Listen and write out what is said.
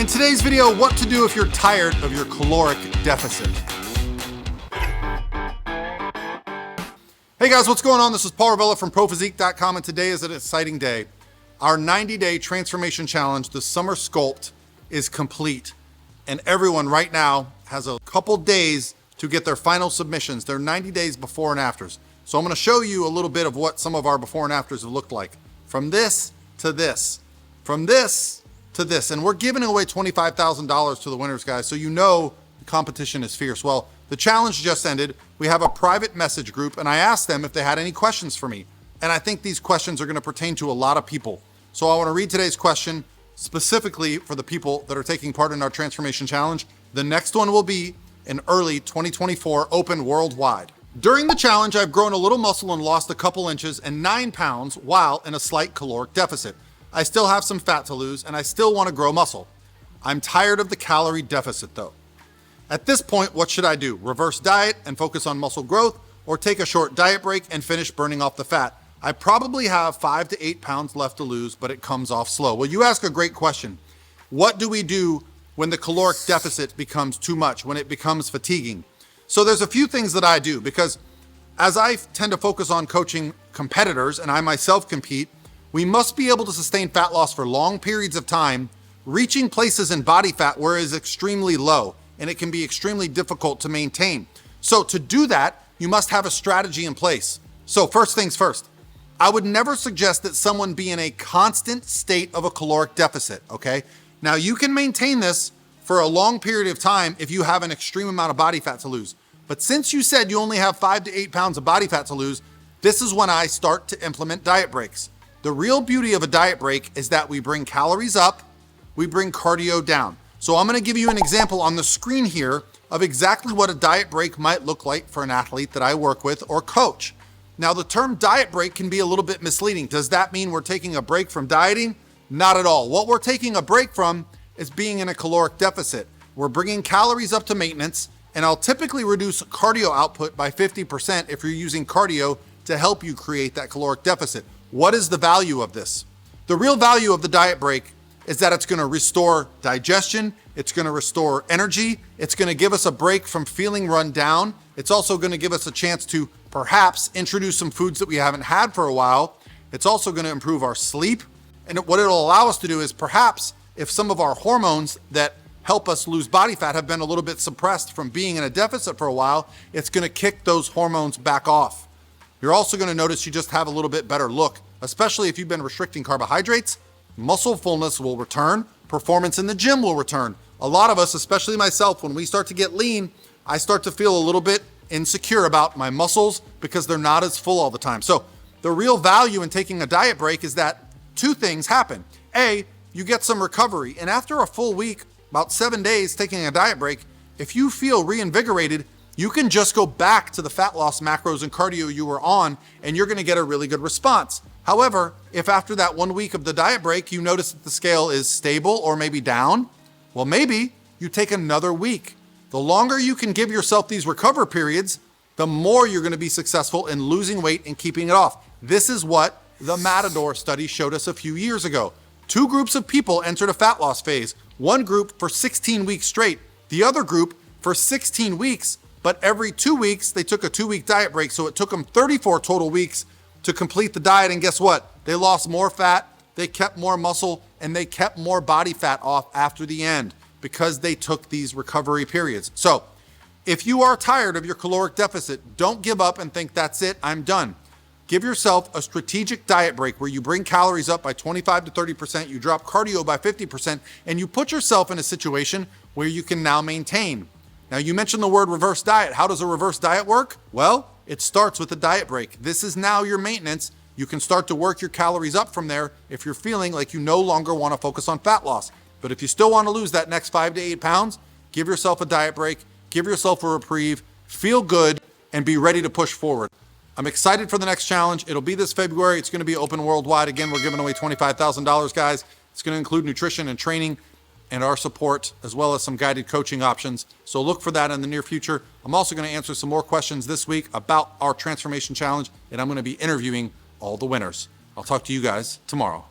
In today's video, what to do if you're tired of your caloric deficit. Hey guys, what's going on? This is Paul Ravella from ProPhysique.com, and today is an exciting day. Our 90-day transformation challenge, the Summer Sculpt, is complete. And everyone right now has a couple days to get their final submissions, their 90 days before and afters. So I'm gonna show you a little bit of what some of our before and afters have looked like. From this to this, from this to this. And we're giving away $25,000 to the winners, guys. So you know the competition is fierce. Well, the challenge just ended. We have a private message group, and I asked them if they had any questions for me. And I think these questions are gonna pertain to a lot of people. So I wanna read today's question specifically for the people that are taking part in our transformation challenge. The next one will be in early 2024, open worldwide. During the challenge, I've grown a little muscle and lost a couple inches and 9 pounds while in a slight caloric deficit. I still have some fat to lose and I still want to grow muscle. I'm tired of the calorie deficit though. At this point, what should I do? Reverse diet and focus on muscle growth, or take a short diet break and finish burning off the fat? I probably have 5 to 8 pounds left to lose, but it comes off slow. Well, you ask a great question. What do we do when the caloric deficit becomes too much, when it becomes fatiguing? So there's a few things that I do, because as I tend to focus on coaching competitors, and I myself compete, we must be able to sustain fat loss for long periods of time, reaching places in body fat where it is extremely low, and it can be extremely difficult to maintain. So to do that, you must have a strategy in place. So first things first, I would never suggest that someone be in a constant state of a caloric deficit, okay? Now you can maintain this for a long period of time if you have an extreme amount of body fat to lose. But since you said you only have 5 to 8 pounds of body fat to lose, this is when I start to implement diet breaks. The real beauty of a diet break is that we bring calories up, we bring cardio down. So I'm gonna give you an example on the screen here of exactly what a diet break might look like for an athlete that I work with or coach. Now the term diet break can be a little bit misleading. Does that mean we're taking a break from dieting? Not at all. What we're taking a break from is being in a caloric deficit. We're bringing calories up to maintenance, and I'll typically reduce cardio output by 50% if you're using cardio to help you create that caloric deficit. What is the value of this? The real value of the diet break is that it's gonna restore digestion, it's gonna restore energy, it's gonna give us a break from feeling run down. It's also gonna give us a chance to perhaps introduce some foods that we haven't had for a while. It's also gonna improve our sleep. And what it'll allow us to do is, perhaps if some of our hormones that help us lose body fat have been a little bit suppressed from being in a deficit for a while, it's gonna kick those hormones back off. You're also gonna notice you just have a little bit better look, especially if you've been restricting carbohydrates. Muscle fullness will return, performance in the gym will return. A lot of us, especially myself, when we start to get lean, I start to feel a little bit insecure about my muscles because they're not as full all the time. So the real value in taking a diet break is that two things happen. A, you get some recovery, and after a full week, about 7 days taking a diet break, if you feel reinvigorated, you can just go back to the fat loss macros and cardio you were on, and you're gonna get a really good response. However, if after that 1 week of the diet break, you notice that the scale is stable or maybe down, well, maybe you take another week. The longer you can give yourself these recover periods, the more you're gonna be successful in losing weight and keeping it off. This is what the Matador study showed us a few years ago. 2 groups of people entered a fat loss phase. One group for 16 weeks straight, the other group for 16 weeks, but every 2 weeks, they took a 2-week diet break. So it took them 34 total weeks to complete the diet. And guess what? They lost more fat, they kept more muscle, and they kept more body fat off after the end because they took these recovery periods. So if you are tired of your caloric deficit, don't give up and think that's it, I'm done. Give yourself a strategic diet break where you bring calories up by 25 to 30%, you drop cardio by 50%, and you put yourself in a situation where you can now maintain. Now you mentioned the word reverse diet. How does a reverse diet work? Well, it starts with a diet break. This is now your maintenance. You can start to work your calories up from there if you're feeling like you no longer want to focus on fat loss. But if you still want to lose that next 5 to 8 pounds, give yourself a diet break, give yourself a reprieve, feel good, and be ready to push forward. I'm excited for the next challenge. It'll be this February. It's going to be open worldwide. Again, we're giving away $25,000, guys. It's going to include nutrition and training and our support, as well as some guided coaching options. So look for that in the near future. I'm also going to answer some more questions this week about our transformation challenge, and I'm going to be interviewing all the winners. I'll talk to you guys tomorrow.